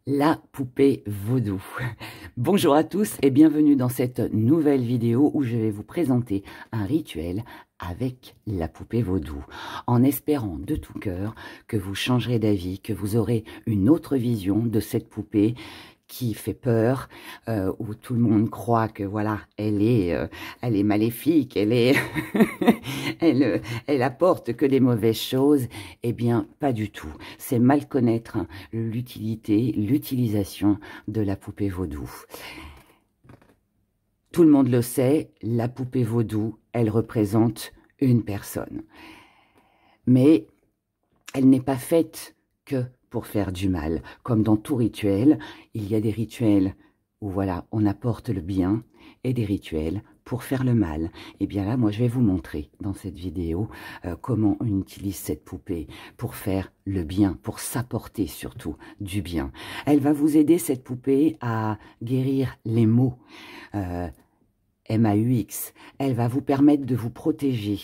La poupée vaudou. Bonjour à tous et bienvenue dans cette nouvelle vidéo où je vais vous présenter un rituel avec la poupée vaudou, en espérant de tout cœur que vous changerez d'avis, que vous aurez une autre vision de cette poupée qui fait peur, où tout le monde croit que voilà, elle est maléfique, elle apporte que des mauvaises choses. Eh bien, pas du tout. C'est mal connaître l'utilisation de la poupée vaudou. Tout le monde le sait, la poupée vaudou, elle représente une personne. Mais elle n'est pas faite que pour faire du mal. Comme dans tout rituel, il y a des rituels où voilà, on apporte le bien et des rituels pour faire le mal. Et bien là, moi, je vais vous montrer dans cette vidéo comment on utilise cette poupée pour faire le bien, pour s'apporter surtout du bien. Elle va vous aider, cette poupée, à guérir les maux. MAUX, elle va vous permettre de vous protéger,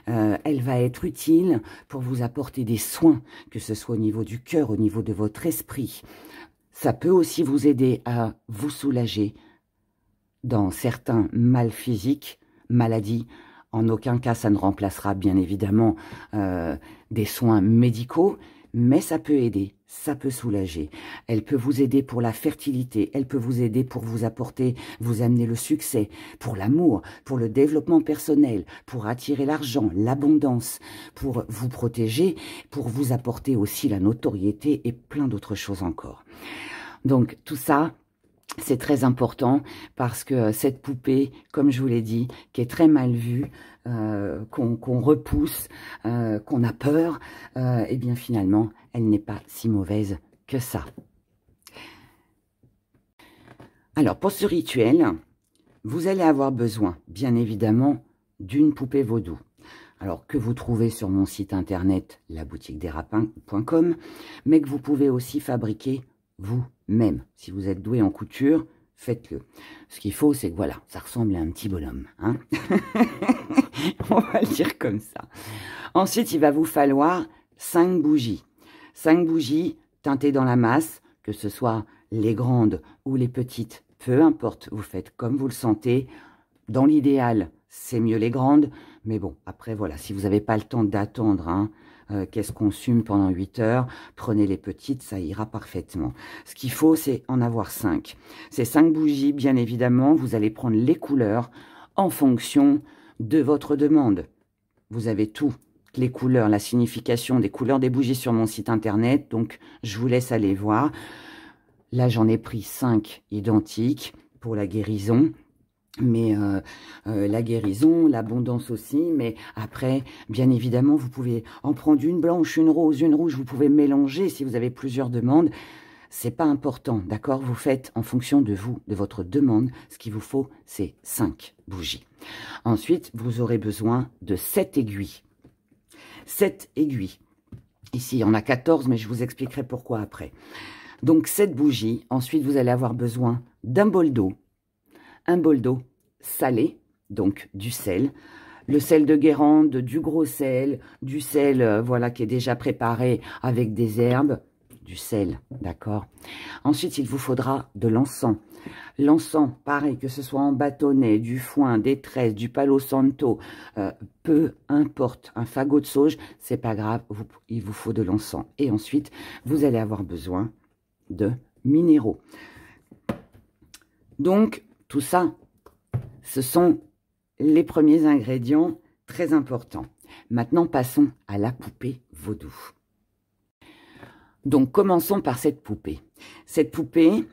elle va être utile pour vous apporter des soins, que ce soit au niveau du cœur, au niveau de votre esprit. Ça peut aussi vous aider à vous soulager dans certains mal physiques, maladies. En aucun cas, ça ne remplacera bien évidemment des soins médicaux, mais ça peut aider, ça peut soulager. Elle peut vous aider pour la fertilité, elle peut vous aider pour vous apporter, vous amener le succès, pour l'amour, pour le développement personnel, pour attirer l'argent, l'abondance, pour vous protéger, pour vous apporter aussi la notoriété et plein d'autres choses encore. Donc tout ça, c'est très important parce que cette poupée, comme je vous l'ai dit, qui est très mal vue, qu'on repousse, qu'on a peur, et bien finalement, elle n'est pas si mauvaise que ça. Alors, pour ce rituel, vous allez avoir besoin, bien évidemment, d'une poupée vaudou. Alors, que vous trouvez sur mon site internet, laboutiquedesrapins.com, mais que vous pouvez aussi fabriquer vous-même. Si vous êtes doué en couture, faites-le. Ce qu'il faut, c'est que voilà, ça ressemble à un petit bonhomme. Hein. On va le dire comme ça. Ensuite, il va vous falloir 5 bougies. 5 bougies teintées dans la masse, que ce soit les grandes ou les petites, peu importe, vous faites comme vous le sentez. Dans l'idéal, c'est mieux les grandes, mais bon, après voilà, si vous n'avez pas le temps d'attendre, hein, qu'est-ce qu'on fume pendant 8 heures, prenez les petites, ça ira parfaitement. Ce qu'il faut, c'est en avoir 5. Ces 5 bougies, bien évidemment, vous allez prendre les couleurs en fonction de votre demande. Vous avez tout, les couleurs, la signification des couleurs des bougies sur mon site internet, donc je vous laisse aller voir. Là, j'en ai pris 5 identiques pour la guérison. Mais la guérison, l'abondance aussi, mais après, bien évidemment, vous pouvez en prendre une blanche, une rose, une rouge, vous pouvez mélanger si vous avez plusieurs demandes. C'est pas important, d'accord? Vous faites en fonction de vous, de votre demande. Ce qu'il vous faut, c'est 5 bougies. Ensuite, vous aurez besoin de 7 aiguilles. 7 aiguilles. Ici, il y en a 14, mais je vous expliquerai pourquoi après. Donc, 7 bougies. Ensuite, vous allez avoir besoin d'un bol d'eau. Un bol d'eau salé, donc du sel, le sel de Guérande, du gros sel, du sel voilà, qui est déjà préparé avec des herbes, du sel, d'accord. Ensuite, il vous faudra de l'encens. L'encens, pareil, que ce soit en bâtonnet, du foin, des tresses, du palo santo, peu importe, un fagot de sauge, c'est pas grave, il vous faut de l'encens. Et ensuite, vous allez avoir besoin de minéraux. Donc, tout ça, ce sont les premiers ingrédients très importants. Maintenant, passons à la poupée vaudou. Donc, commençons par cette poupée. Cette poupée,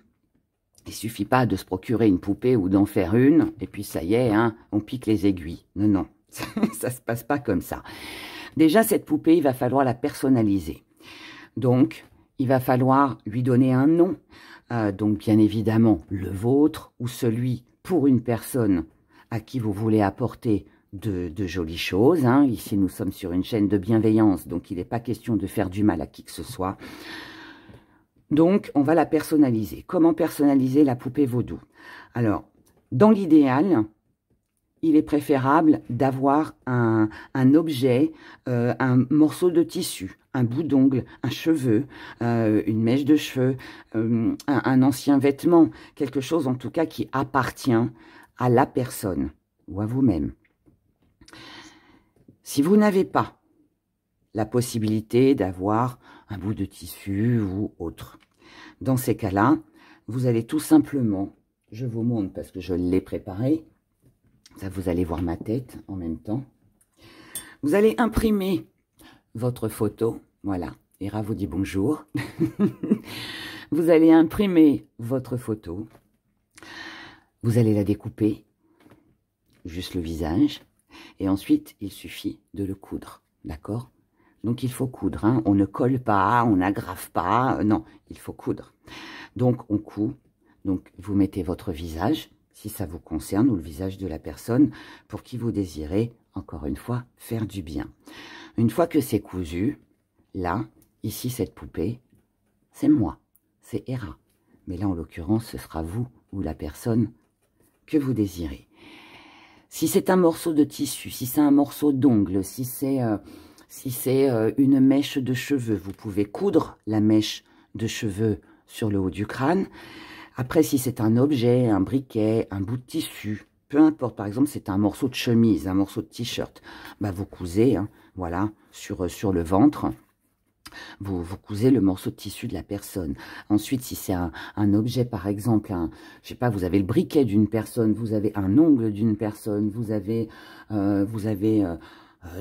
il ne suffit pas de se procurer une poupée ou d'en faire une, et puis ça y est, hein, on pique les aiguilles. Non, non, ça ne se passe pas comme ça. Déjà, cette poupée, il va falloir la personnaliser. Donc, il va falloir lui donner un nom. Donc, bien évidemment, le vôtre ou celui pour une personne à qui vous voulez apporter de jolies choses. Hein. Ici, nous sommes sur une chaîne de bienveillance, donc il n'est pas question de faire du mal à qui que ce soit. Donc, on va la personnaliser. Comment personnaliser la poupée vaudou? Alors, dans l'idéal, il est préférable d'avoir un objet, un morceau de tissu, un bout d'ongle, un cheveu, une mèche de cheveux, un ancien vêtement, quelque chose en tout cas qui appartient à la personne ou à vous-même. Si vous n'avez pas la possibilité d'avoir un bout de tissu ou autre, dans ces cas-là, vous allez tout simplement, je vous montre parce que je l'ai préparé, ça vous allez voir ma tête en même temps, vous allez imprimer votre photo, voilà, Hera vous dit bonjour, vous allez imprimer votre photo, vous allez la découper, juste le visage, et ensuite il suffit de le coudre, d'accord? Donc il faut coudre, hein. On ne colle pas, on n'agrafe pas, non, il faut coudre. Donc on coud, donc vous mettez votre visage, si ça vous concerne, ou le visage de la personne, pour qui vous désirez, encore une fois, faire du bien. Une fois que c'est cousu, là, ici cette poupée, c'est moi, c'est Hera. Mais là en l'occurrence, ce sera vous ou la personne que vous désirez. Si c'est un morceau de tissu, si c'est un morceau d'ongle, si c'est une mèche de cheveux, vous pouvez coudre la mèche de cheveux sur le haut du crâne. Après, si c'est un objet, un briquet, un bout de tissu, peu importe, par exemple, c'est un morceau de chemise, un morceau de t-shirt, bah, vous cousez, hein, voilà, sur le ventre. Vous cousez le morceau de tissu de la personne. Ensuite, si c'est un objet, par exemple, je sais pas, vous avez le briquet d'une personne, vous avez un ongle d'une personne, vous avez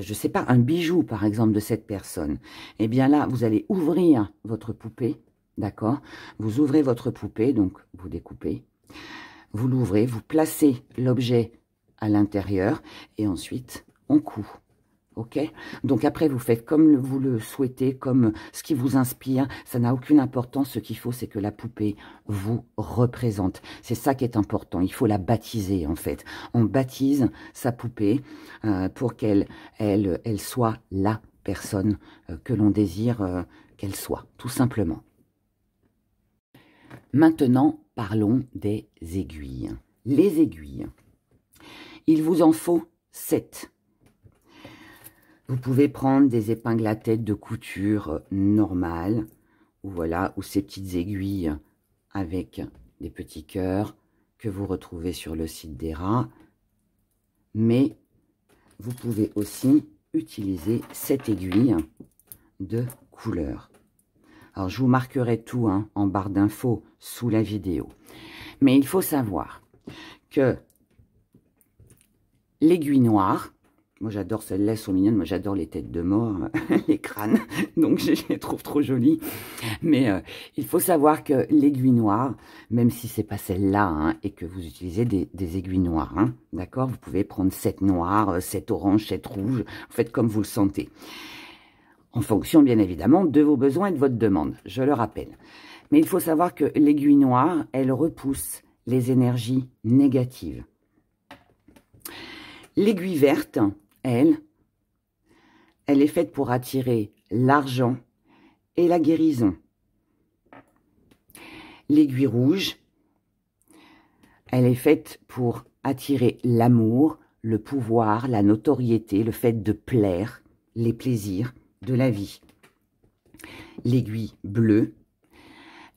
je sais pas, un bijou, par exemple, de cette personne. Eh bien là, vous allez ouvrir votre poupée, d'accord? Vous ouvrez votre poupée, donc vous découpez, vous l'ouvrez, vous placez l'objet à l'intérieur, et ensuite, on coud. Ok, donc après vous faites comme vous le souhaitez, comme ce qui vous inspire, ça n'a aucune importance, ce qu'il faut c'est que la poupée vous représente, c'est ça qui est important, il faut la baptiser en fait, on baptise sa poupée pour qu'elle soit la personne que l'on désire qu'elle soit, tout simplement. Maintenant parlons des aiguilles. Les aiguilles, il vous en faut 7. Vous pouvez prendre des épingles à tête de couture normales, ou voilà, ou ces petites aiguilles avec des petits cœurs que vous retrouvez sur le site d'Hera. Mais vous pouvez aussi utiliser cette aiguille de couleur. Alors, je vous marquerai tout hein, en barre d'infos sous la vidéo. Mais il faut savoir que l'aiguille noire, moi, j'adore celles-là, elles sont mignonnes. Moi, j'adore les têtes de mort, les crânes. Donc, je les trouve trop jolies. Mais il faut savoir que l'aiguille noire, même si c'est pas celle-là, hein, et que vous utilisez des aiguilles noires, hein, d'accord? Vous pouvez prendre 7 noires, 7 oranges, 7 rouges. Vous faites comme vous le sentez. En fonction, bien évidemment, de vos besoins et de votre demande. Je le rappelle. Mais il faut savoir que l'aiguille noire, elle repousse les énergies négatives. L'aiguille verte, elle est faite pour attirer l'argent et la guérison. L'aiguille rouge, elle est faite pour attirer l'amour, le pouvoir, la notoriété, le fait de plaire, les plaisirs de la vie. L'aiguille bleue,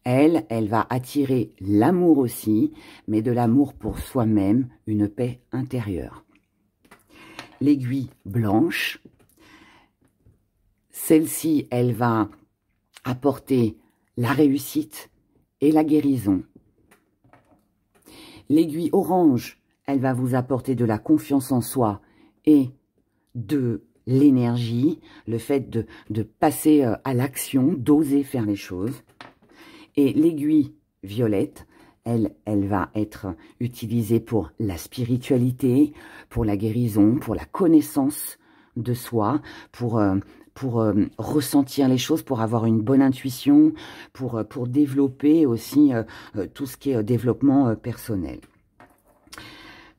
elle va attirer l'amour aussi, mais de l'amour pour soi-même, une paix intérieure. L'aiguille blanche, celle-ci, elle va apporter la réussite et la guérison. L'aiguille orange, elle va vous apporter de la confiance en soi et de l'énergie, le fait de passer à l'action, d'oser faire les choses. Et l'aiguille violette, elle va être utilisée pour la spiritualité, pour la guérison, pour la connaissance de soi, pour ressentir les choses, pour avoir une bonne intuition, pour développer aussi tout ce qui est développement personnel.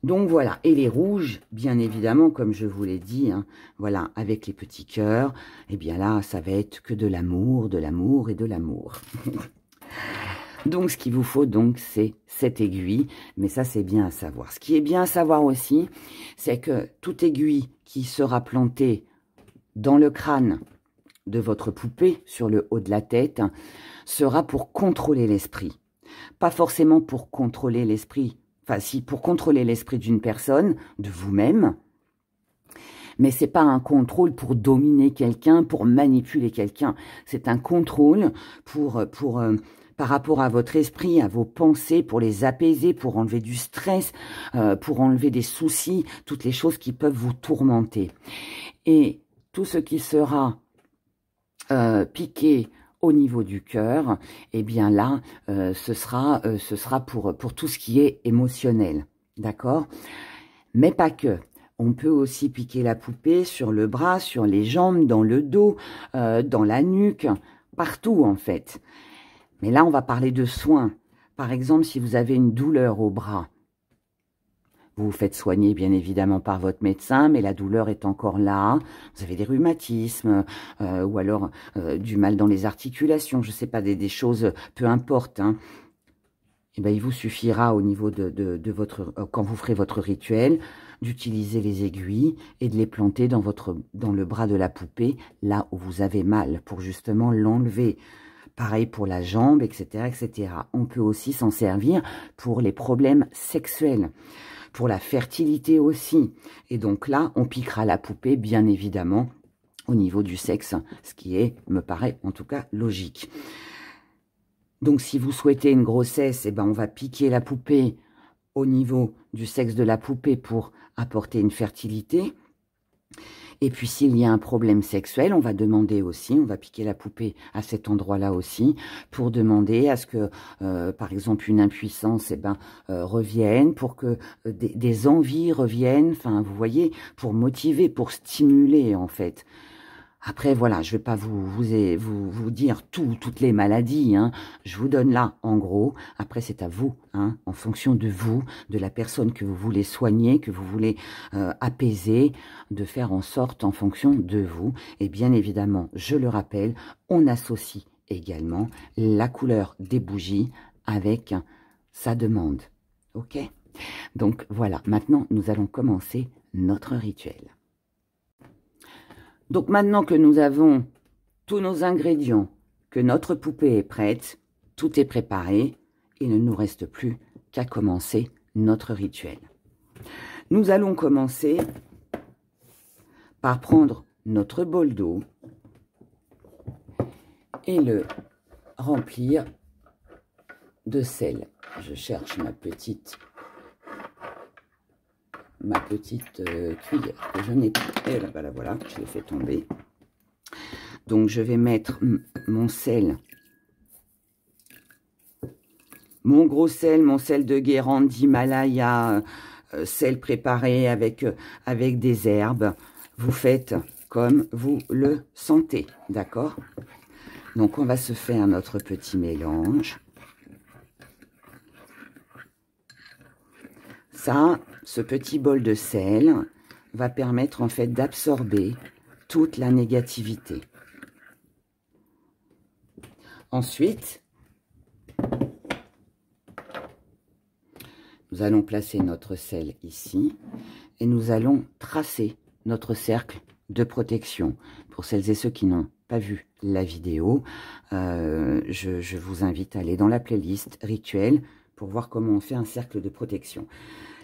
Donc voilà, et les rouges, bien évidemment, comme je vous l'ai dit, hein, voilà, avec les petits cœurs, et bien là, ça va être que de l'amour et de l'amour. Donc, ce qu'il vous faut, donc, c'est cette aiguille. Mais ça, c'est bien à savoir. Ce qui est bien à savoir aussi, c'est que toute aiguille qui sera plantée dans le crâne de votre poupée sur le haut de la tête sera pour contrôler l'esprit. Pas forcément pour contrôler l'esprit, enfin si, pour contrôler l'esprit d'une personne, de vous-même, mais c'est pas un contrôle pour dominer quelqu'un, pour manipuler quelqu'un. C'est un contrôle par rapport à votre esprit, à vos pensées, pour les apaiser, pour enlever du stress, pour enlever des soucis, toutes les choses qui peuvent vous tourmenter. Et tout ce qui sera piqué au niveau du cœur, eh bien là, ce sera pour tout ce qui est émotionnel, d'accord? Mais pas que. On peut aussi piquer la poupée sur le bras, sur les jambes, dans le dos, dans la nuque, partout en fait. Mais là, on va parler de soins. Par exemple, si vous avez une douleur au bras, vous vous faites soigner bien évidemment par votre médecin, mais la douleur est encore là. Vous avez des rhumatismes ou alors du mal dans les articulations, je ne sais pas, des choses, peu importe. Hein. Eh ben, il vous suffira au niveau de votre, quand vous ferez votre rituel, d'utiliser les aiguilles et de les planter dans le bras de la poupée, là où vous avez mal, pour justement l'enlever. Pareil pour la jambe, etc., etc. On peut aussi s'en servir pour les problèmes sexuels, pour la fertilité aussi. Et donc là, on piquera la poupée, bien évidemment, au niveau du sexe, ce qui me paraît en tout cas logique. Donc, si vous souhaitez une grossesse, eh ben, on va piquer la poupée au niveau du sexe de la poupée pour apporter une fertilité. Et puis, s'il y a un problème sexuel, on va demander aussi, on va piquer la poupée à cet endroit-là aussi, pour demander à ce que, par exemple, une impuissance revienne, pour que des envies reviennent, enfin, vous voyez, pour motiver, pour stimuler, en fait. Après, voilà, je ne vais pas vous dire toutes les maladies. Hein. Je vous donne là, en gros. Après, c'est à vous, hein, en fonction de vous, de la personne que vous voulez soigner, que vous voulez apaiser, de faire en sorte en fonction de vous. Et bien évidemment, je le rappelle, on associe également la couleur des bougies avec sa demande. OK? Donc, voilà. Maintenant, nous allons commencer notre rituel. Donc maintenant que nous avons tous nos ingrédients, que notre poupée est prête, tout est préparé, il ne nous reste plus qu'à commencer notre rituel. Nous allons commencer par prendre notre bol d'eau et le remplir de sel. Je cherche ma petite cuillère que je n'ai pas. Et là, voilà, je l'ai fait tomber. Donc, je vais mettre mon sel, mon gros sel, mon sel de Guérande, d'Himalaya, sel préparé avec des herbes. Vous faites comme vous le sentez, d'accord? Donc, on va se faire notre petit mélange. Ça, ce petit bol de sel va permettre en fait d'absorber toute la négativité. Ensuite, nous allons placer notre sel ici et nous allons tracer notre cercle de protection. Pour celles et ceux qui n'ont pas vu la vidéo, je vous invite à aller dans la playlist rituel pour voir comment on fait un cercle de protection.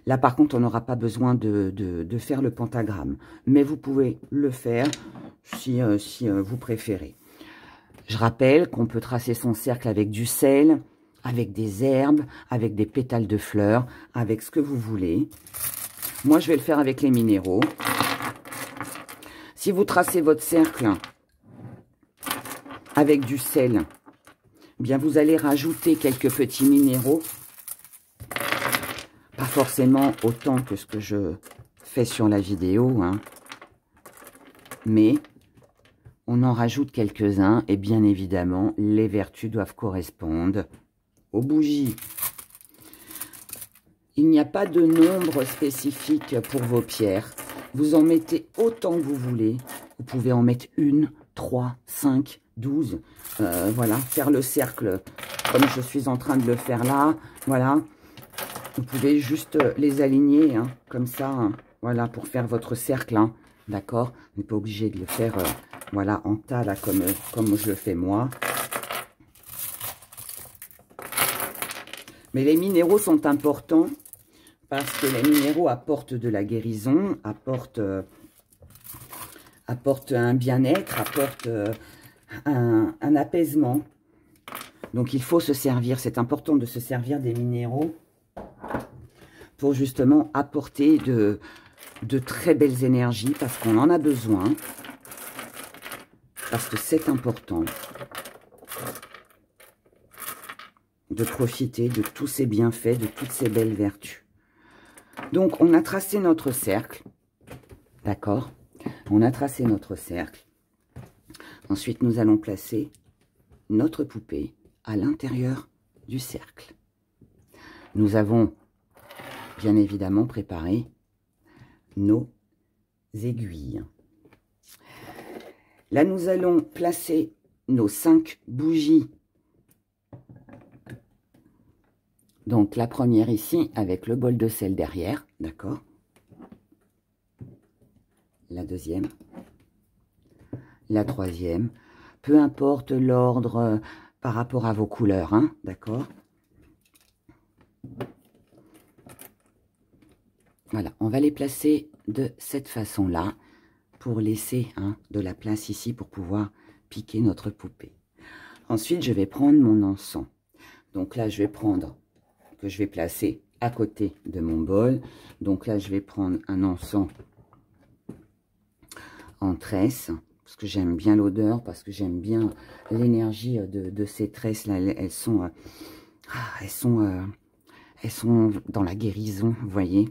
Là, par contre, on n'aura pas besoin de faire le pentagramme. Mais vous pouvez le faire si vous préférez. Je rappelle qu'on peut tracer son cercle avec du sel, avec des herbes, avec des pétales de fleurs, avec ce que vous voulez. Moi, je vais le faire avec les minéraux. Si vous tracez votre cercle avec du sel, bien vous allez rajouter quelques petits minéraux. Pas forcément autant que ce que je fais sur la vidéo, hein. Mais on en rajoute quelques-uns et bien évidemment, les vertus doivent correspondre aux bougies. Il n'y a pas de nombre spécifique pour vos pierres. Vous en mettez autant que vous voulez. Vous pouvez en mettre 1, 3, 5, 12. Voilà, faire le cercle comme je suis en train de le faire là. Voilà. Vous pouvez juste les aligner, hein, comme ça, hein, voilà, pour faire votre cercle. Hein. d'accord? On n'est pas obligé de le faire, voilà, en tas, là, comme je le fais moi. Mais les minéraux sont importants parce que les minéraux apportent de la guérison, apportent un bien-être, apportent un apaisement. Donc, il faut se servir, c'est important de se servir des minéraux pour justement apporter de très belles énergies parce qu'on en a besoin, parce que c'est important de profiter de tous ces bienfaits, de toutes ces belles vertus. Donc, on a tracé notre cercle, d'accord? On a tracé notre cercle. Ensuite, nous allons placer notre poupée à l'intérieur du cercle. Nous avons bien évidemment préparé nos aiguilles. Là, nous allons placer nos 5 bougies. Donc, la première ici, avec le bol de sel derrière, d'accord? La deuxième, la troisième, peu importe l'ordre par rapport à vos couleurs, hein, d'accord? Voilà, on va les placer de cette façon-là pour laisser de la place ici pour pouvoir piquer notre poupée. Ensuite, je vais prendre mon encens. Donc là, je vais prendre, que je vais placer à côté de mon bol. Donc là, je vais prendre un encens en tresse, parce que j'aime bien l'odeur, parce que j'aime bien l'énergie de ces tresses-là. Elles sont dans la guérison, vous voyez.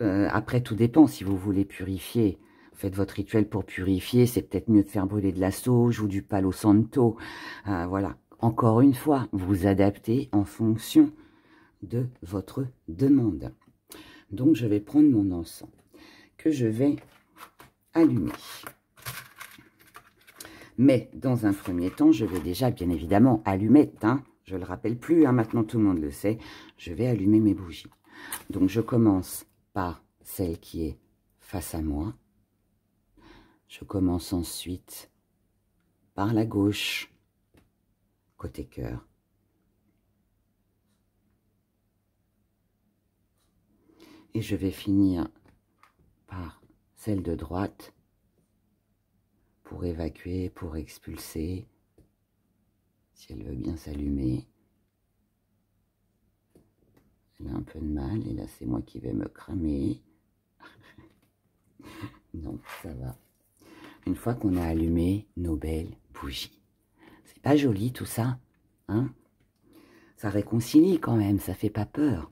Après, tout dépend. Si vous voulez purifier, faites votre rituel pour purifier. C'est peut-être mieux de faire brûler de la sauge ou du palo santo. Voilà. Encore une fois, vous adaptez en fonction de votre demande. Donc, je vais prendre mon encens que je vais allumer. Mais dans un premier temps, je vais déjà, bien évidemment, allumer. Je ne le rappelle plus, maintenant tout le monde le sait. Je vais allumer mes bougies. Donc, je commence par celle qui est face à moi. Je commence ensuite par la gauche, côté cœur. Et je vais finir par celle de droite pour évacuer, pour expulser, si elle veut bien s'allumer. Elle a un peu de mal, et là c'est moi qui vais me cramer. Non, ça va. Une fois qu'on a allumé nos belles bougies. C'est pas joli tout ça, hein? Ça réconcilie quand même, ça fait pas peur.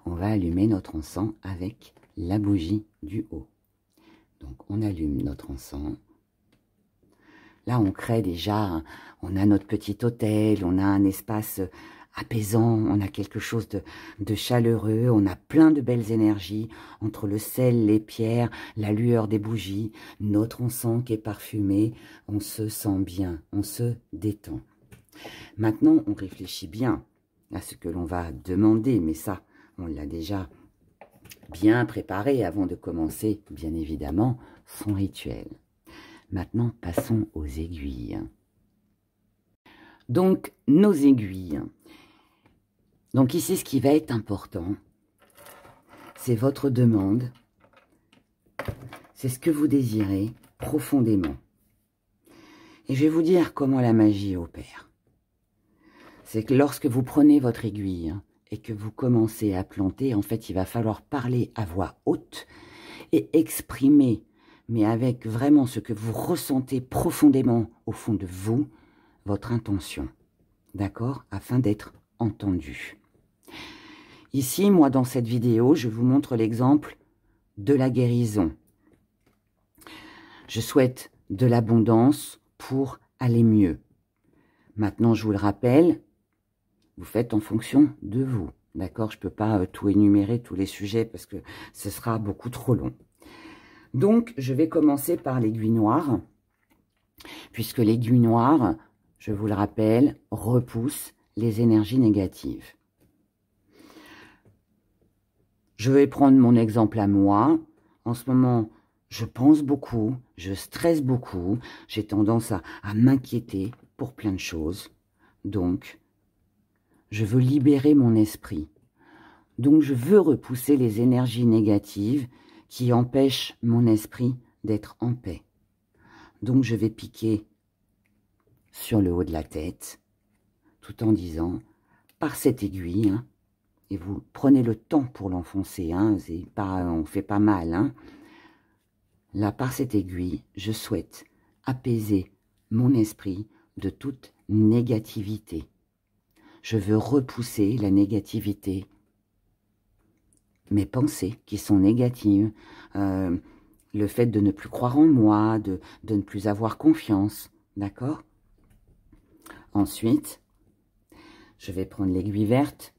On va allumer notre encens avec la bougie du haut. Donc on allume notre encens. Là on crée déjà, on a notre petit hôtel, on a un espace apaisant, on a quelque chose de chaleureux, on a plein de belles énergies entre le sel, les pierres, la lueur des bougies, notre encens qui est parfumé, on se sent bien, on se détend. Maintenant, on réfléchit bien à ce que l'on va demander, mais ça, on l'a déjà bien préparé avant de commencer, bien évidemment, son rituel. Maintenant, passons aux aiguilles. Donc, nos aiguilles. Donc ici, ce qui va être important, c'est votre demande, c'est ce que vous désirez profondément. Et je vais vous dire comment la magie opère. C'est que lorsque vous prenez votre aiguille et que vous commencez à planter, en fait, il va falloir parler à voix haute et exprimer, mais avec vraiment ce que vous ressentez profondément au fond de vous, votre intention, d'accord, afin d'être entendu. Ici, moi, dans cette vidéo, je vous montre l'exemple de la guérison. Je souhaite de l'abondance pour aller mieux. Maintenant, je vous le rappelle, vous faites en fonction de vous. D'accord? Je ne peux pas tout énumérer, tous les sujets, parce que ce sera beaucoup trop long. Donc, je vais commencer par l'aiguille noire, puisque l'aiguille noire, je vous le rappelle, repousse les énergies négatives. Je vais prendre mon exemple à moi. En ce moment, je pense beaucoup, je stresse beaucoup, j'ai tendance à m'inquiéter pour plein de choses. Donc, je veux libérer mon esprit. Donc, je veux repousser les énergies négatives qui empêchent mon esprit d'être en paix. Donc, je vais piquer sur le haut de la tête, tout en disant, par cette aiguille, hein, et vous prenez le temps pour l'enfoncer, hein, on fait pas mal, hein. Là, par cette aiguille, je souhaite apaiser mon esprit de toute négativité. Je veux repousser la négativité, mes pensées qui sont négatives, le fait de ne plus croire en moi, de ne plus avoir confiance, d'accord? Ensuite, je vais prendre l'aiguille verte.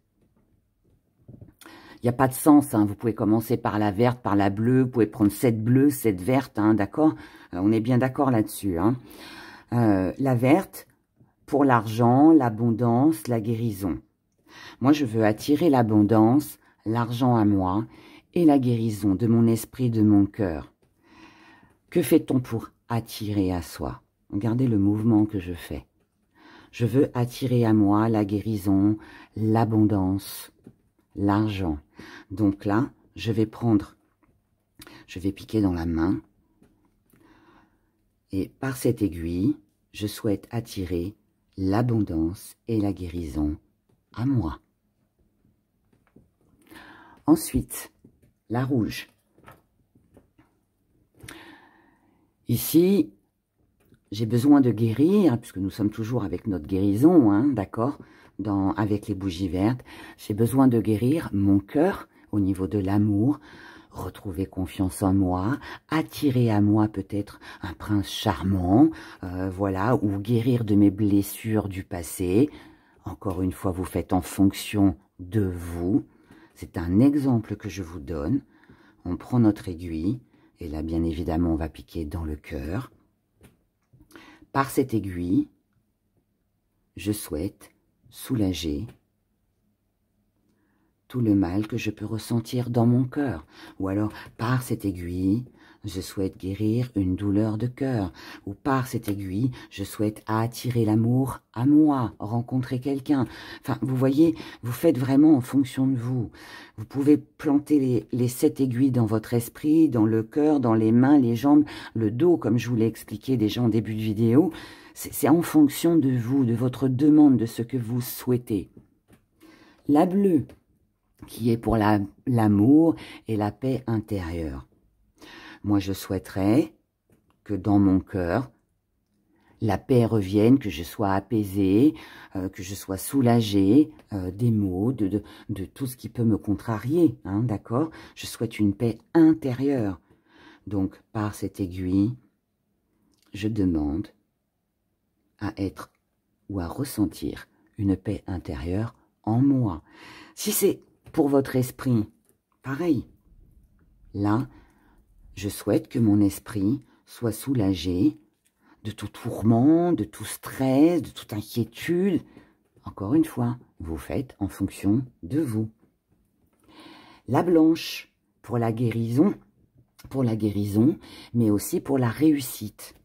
Il n'y a pas de sens, hein. Vous pouvez commencer par la verte, par la bleue, vous pouvez prendre cette bleue, cette verte, hein, d'accord? On est bien d'accord là-dessus, hein. La verte, pour l'argent, l'abondance, la guérison. Moi, je veux attirer l'abondance, l'argent à moi et la guérison de mon esprit, de mon cœur. Que fait-on pour attirer à soi? Regardez le mouvement que je fais. Je veux attirer à moi la guérison, l'abondance, l'argent. Donc là, je vais piquer dans la main. Et par cette aiguille, je souhaite attirer l'abondance et la guérison à moi. Ensuite, la rouge. Ici, j'ai besoin de guérir, puisque nous sommes toujours avec notre guérison, hein, d'accord, avec les bougies vertes. J'ai besoin de guérir mon cœur au niveau de l'amour, retrouver confiance en moi, attirer à moi peut-être un prince charmant, voilà, ou guérir de mes blessures du passé. Encore une fois, vous faites en fonction de vous. C'est un exemple que je vous donne. On prend notre aiguille, et là, bien évidemment, on va piquer dans le cœur. Par cette aiguille, je souhaite soulager tout le mal que je peux ressentir dans mon cœur. Ou alors, par cette aiguille, je souhaite guérir une douleur de cœur. Ou par cette aiguille, je souhaite attirer l'amour à moi, rencontrer quelqu'un. Enfin, vous voyez, vous faites vraiment en fonction de vous. Vous pouvez planter les 7 aiguilles dans votre esprit, dans le cœur, dans les mains, les jambes, le dos, comme je vous l'ai expliqué déjà en début de vidéo. C'est en fonction de vous, de votre demande, de ce que vous souhaitez. La bleue, qui est pour l'amour et la paix intérieure. Moi, je souhaiterais que dans mon cœur, la paix revienne, que je sois apaisée, que je sois soulagée des maux, de tout ce qui peut me contrarier, hein, d'accord? Je souhaite une paix intérieure. Donc, par cette aiguille, je demande à être ou à ressentir une paix intérieure en moi. Si c'est pour votre esprit, pareil. Là, je souhaite que mon esprit soit soulagé de tout tourment, de tout stress, de toute inquiétude. Encore une fois, vous faites en fonction de vous. La blanche, pour la guérison, mais aussi pour la réussite.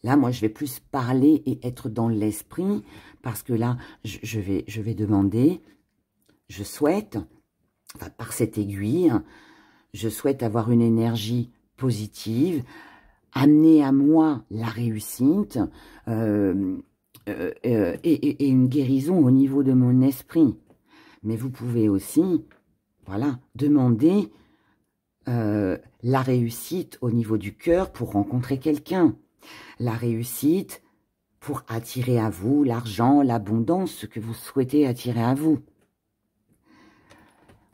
Là, moi, je vais plus parler et être dans l'esprit, parce que là, je vais demander, je souhaite, enfin, par cette aiguille, je souhaite avoir une énergie positive, amener à moi la réussite et une guérison au niveau de mon esprit. Mais vous pouvez aussi, voilà, demander la réussite au niveau du cœur pour rencontrer quelqu'un. La réussite pour attirer à vous l'argent, l'abondance, ce que vous souhaitez attirer à vous.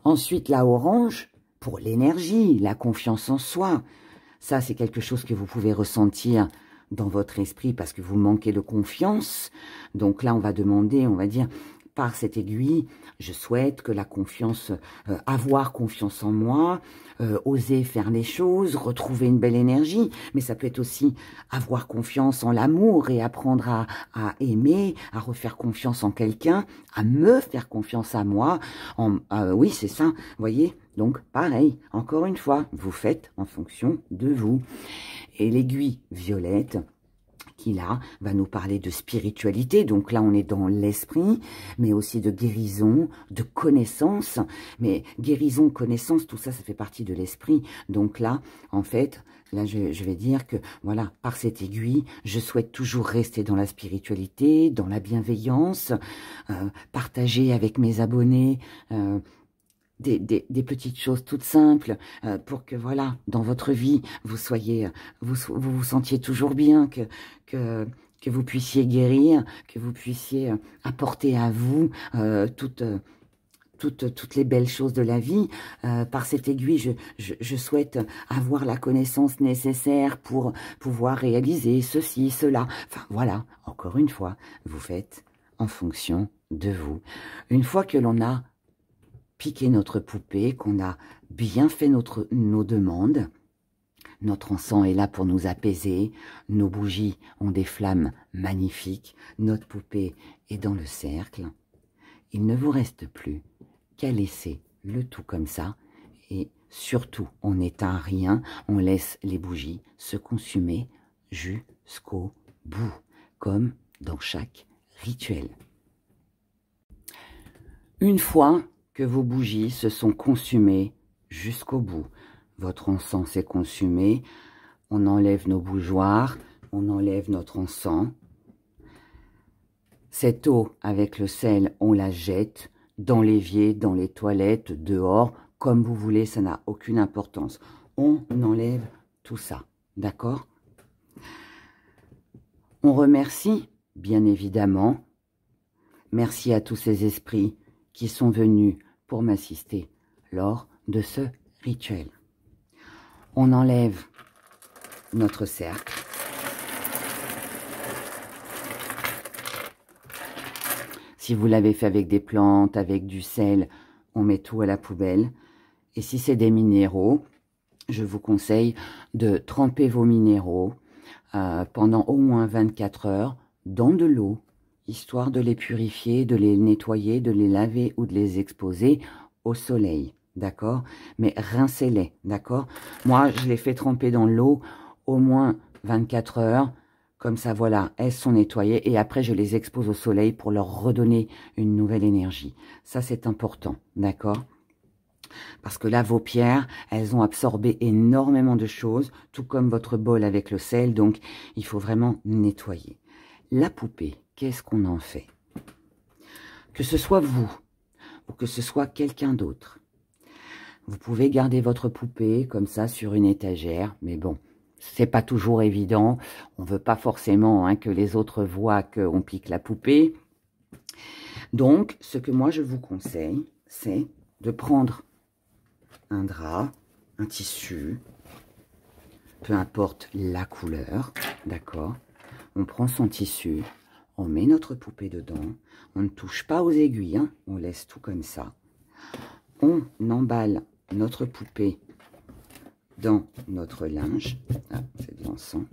Ensuite, la orange, pour l'énergie, la confiance en soi. Ça, c'est quelque chose que vous pouvez ressentir dans votre esprit parce que vous manquez de confiance. Donc là, on va demander, on va dire, par cette aiguille, je souhaite que la confiance, avoir confiance en moi, oser faire les choses, retrouver une belle énergie, mais ça peut être aussi avoir confiance en l'amour et apprendre à aimer, à refaire confiance en quelqu'un, à me faire confiance à moi. Oui, c'est ça, vous voyez. Donc, pareil, encore une fois, vous faites en fonction de vous. Et l'aiguille violette, qui là va nous parler de spiritualité, donc là on est dans l'esprit, mais aussi de guérison, de connaissance, mais guérison, connaissance, tout ça, ça fait partie de l'esprit, donc là, en fait, là je vais dire que, voilà, par cette aiguille, je souhaite toujours rester dans la spiritualité, dans la bienveillance, partager avec mes abonnés, des petites choses toutes simples pour que, voilà, dans votre vie, vous vous sentiez toujours bien, que vous puissiez guérir, que vous puissiez apporter à vous toutes les belles choses de la vie. Par cette aiguille, je souhaite avoir la connaissance nécessaire pour pouvoir réaliser ceci, cela. Enfin, voilà, encore une fois, vous faites en fonction de vous. Une fois que l'on a piqué notre poupée, qu'on a bien fait nos demandes, notre encens est là pour nous apaiser, nos bougies ont des flammes magnifiques, notre poupée est dans le cercle. Il ne vous reste plus qu'à laisser le tout comme ça, et surtout, on n'éteint rien, on laisse les bougies se consumer jusqu'au bout, comme dans chaque rituel. Une fois que vos bougies se sont consumées jusqu'au bout, votre encens est consumé, on enlève nos bougeoirs, on enlève notre encens. Cette eau avec le sel, on la jette dans l'évier, dans les toilettes, dehors, comme vous voulez, ça n'a aucune importance. On enlève tout ça, d'accord? On remercie, bien évidemment, merci à tous ces esprits qui sont venus pour m'assister lors de ce rituel. On enlève notre cercle. Si vous l'avez fait avec des plantes, avec du sel, on met tout à la poubelle. Et si c'est des minéraux, je vous conseille de tremper vos minéraux pendant au moins 24 heures dans de l'eau, histoire de les purifier, de les nettoyer, de les laver ou de les exposer au soleil, d'accord? Mais rincez-les, d'accord? Moi, je les fais tremper dans l'eau au moins 24 heures, comme ça, voilà, elles sont nettoyées, et après, je les expose au soleil pour leur redonner une nouvelle énergie. Ça, c'est important, d'accord? Parce que là, vos pierres, elles ont absorbé énormément de choses, tout comme votre bol avec le sel, donc il faut vraiment nettoyer. La poupée, qu'est-ce qu'on en fait? Que ce soit vous, ou que ce soit quelqu'un d'autre, vous pouvez garder votre poupée comme ça sur une étagère, mais bon, c'est pas toujours évident. On veut pas forcément que les autres voient qu'on pique la poupée. Donc, ce que moi je vous conseille, c'est de prendre un drap, un tissu, peu importe la couleur, d'accord? On prend son tissu, on met notre poupée dedans, on ne touche pas aux aiguilles, hein, on laisse tout comme ça. On emballe notre poupée dans notre linge, ah, c'est de l'encens,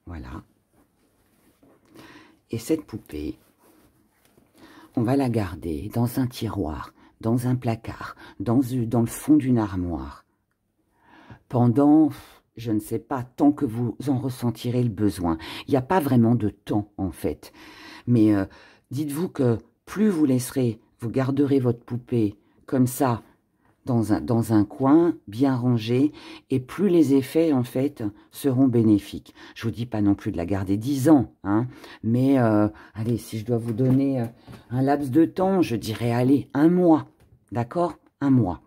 voilà. Et cette poupée, on va la garder dans un tiroir, dans un placard, dans le fond d'une armoire, pendant, je ne sais pas, tant que vous en ressentirez le besoin. Il n'y a pas vraiment de temps, en fait. Mais dites-vous que plus vous laisserez, vous garderez votre poupée comme ça, dans un coin, bien rangé, et plus les effets, en fait, seront bénéfiques. Je vous dis pas non plus de la garder 10 ans, hein, mais, allez, si je dois vous donner un laps de temps, je dirais, allez, 1 mois, d'accord? 1 mois.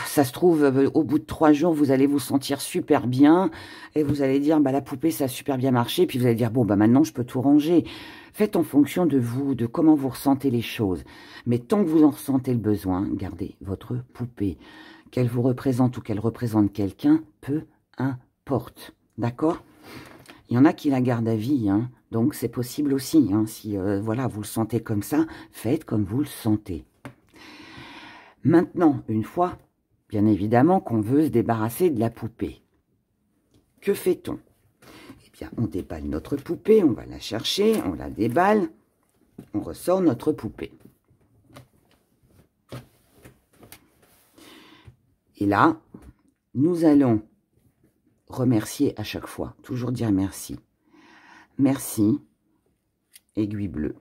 Ça se trouve, au bout de 3 jours, vous allez vous sentir super bien, et vous allez dire, bah, la poupée, ça a super bien marché, puis vous allez dire, bon, bah, maintenant, je peux tout ranger. Faites en fonction de vous, de comment vous ressentez les choses. Mais tant que vous en ressentez le besoin, gardez votre poupée. Qu'elle vous représente ou qu'elle représente quelqu'un, peu importe. D'accord? Il y en a qui la gardent à vie, hein, donc c'est possible aussi. Hein, si voilà, vous le sentez comme ça, faites comme vous le sentez. Maintenant, une fois, bien évidemment, qu'on veut se débarrasser de la poupée, que fait-on? Eh bien, on déballe notre poupée, on va la chercher, on la déballe, on ressort notre poupée. Et là, nous allons remercier à chaque fois, toujours dire merci. Merci, aiguille bleue.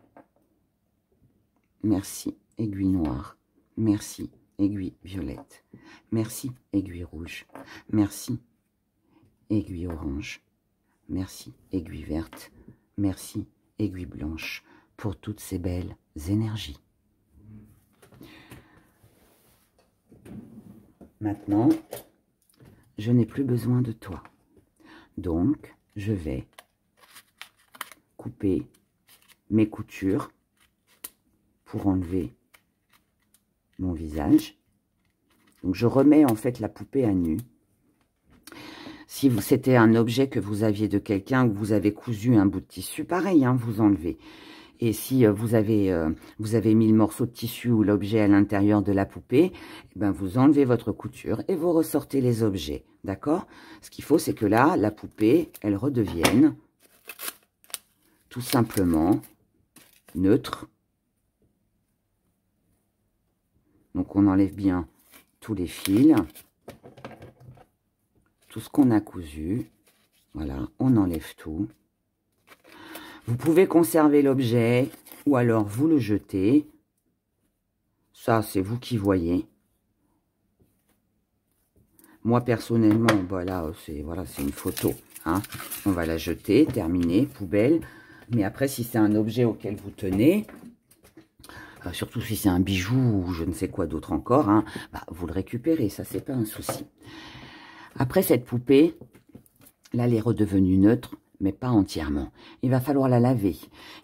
Merci, aiguille noire. Merci, aiguille violette. Merci, aiguille rouge. Merci, aiguille orange. Merci, aiguille verte. Merci, aiguille blanche, pour toutes ces belles énergies. Maintenant, je n'ai plus besoin de toi. Donc, je vais couper mes coutures pour enlever mon visage. Donc, je remets en fait la poupée à nu. Si c'était un objet que vous aviez de quelqu'un, ou vous avez cousu un bout de tissu, pareil, hein, vous enlevez. Et si vous avez mis le morceau de tissu ou l'objet à l'intérieur de la poupée, eh ben vous enlevez votre couture et vous ressortez les objets. D'accord? Ce qu'il faut, c'est que là, la poupée, elle redevienne tout simplement neutre. Donc, on enlève bien tous les fils, tout ce qu'on a cousu. Voilà, on enlève tout. Vous pouvez conserver l'objet ou alors vous le jetez. Ça, c'est vous qui voyez. Moi, personnellement, voilà, c'est une photo. Hein. On va la jeter, terminé, poubelle. Mais après, si c'est un objet auquel vous tenez, surtout si c'est un bijou ou je ne sais quoi d'autre encore, hein, bah, vous le récupérez, ça, c'est pas un souci. Après cette poupée, là, elle est redevenue neutre, mais pas entièrement. Il va falloir la laver.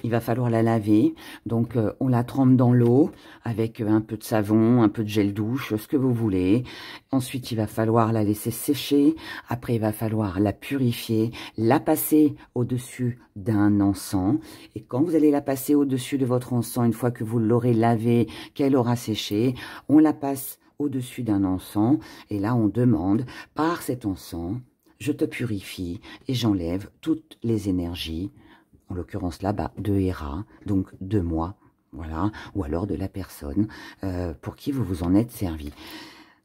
Il va falloir la laver. Donc, on la trempe dans l'eau avec un peu de savon, un peu de gel douche, ce que vous voulez. Ensuite, il va falloir la laisser sécher. Après, il va falloir la purifier, la passer au-dessus d'un encens. Et quand vous allez la passer au-dessus de votre encens, une fois que vous l'aurez lavée, qu'elle aura séché, on la passe au-dessus d'un encens. Et là, on demande par cet encens, je te purifie et j'enlève toutes les énergies, en l'occurrence là-bas, de Héra, donc de moi, voilà, ou alors de la personne pour qui vous vous en êtes servi.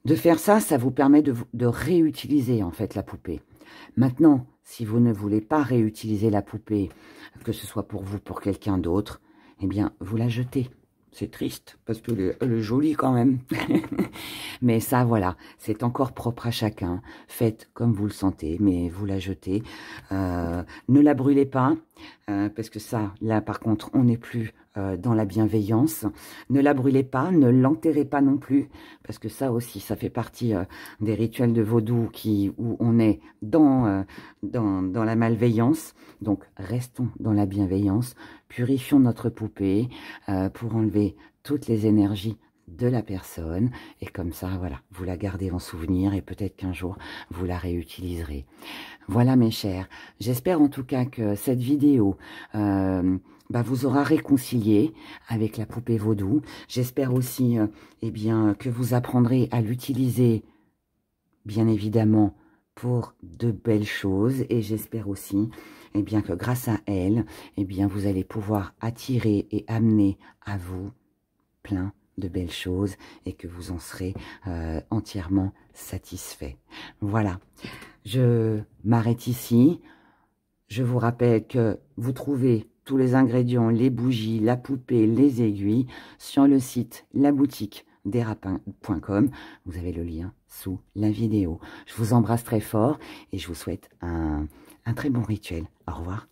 De faire ça, ça vous permet de réutiliser en fait la poupée. Maintenant, si vous ne voulez pas réutiliser la poupée, que ce soit pour vous, pour quelqu'un d'autre, eh bien, vous la jetez. C'est triste, parce qu'elle est jolie quand même. Mais ça, voilà, c'est encore propre à chacun. Faites comme vous le sentez, mais vous la jetez. Ne la brûlez pas, parce que ça, là, par contre, on n'est plus dans la bienveillance. Ne la brûlez pas, ne l'enterrez pas non plus, parce que ça aussi, ça fait partie des rituels de vaudou où on est dans la malveillance. Donc, restons dans la bienveillance. Purifions notre poupée pour enlever toutes les énergies de la personne. Et comme ça, voilà, vous la gardez en souvenir et peut-être qu'un jour, vous la réutiliserez. Voilà, mes chers. J'espère en tout cas que cette vidéo vous aura réconcilié avec la poupée vaudou. J'espère aussi eh bien, que vous apprendrez à l'utiliser, bien évidemment, pour de belles choses. Et j'espère aussi eh bien, que grâce à elle, eh bien, vous allez pouvoir attirer et amener à vous plein de belles choses et que vous en serez entièrement satisfait. Voilà, je m'arrête ici. Je vous rappelle que vous trouvez tous les ingrédients, les bougies, la poupée, les aiguilles sur le site laboutiquedesrapins.com. Vous avez le lien sous la vidéo. Je vous embrasse très fort et je vous souhaite un très bon rituel. Au revoir.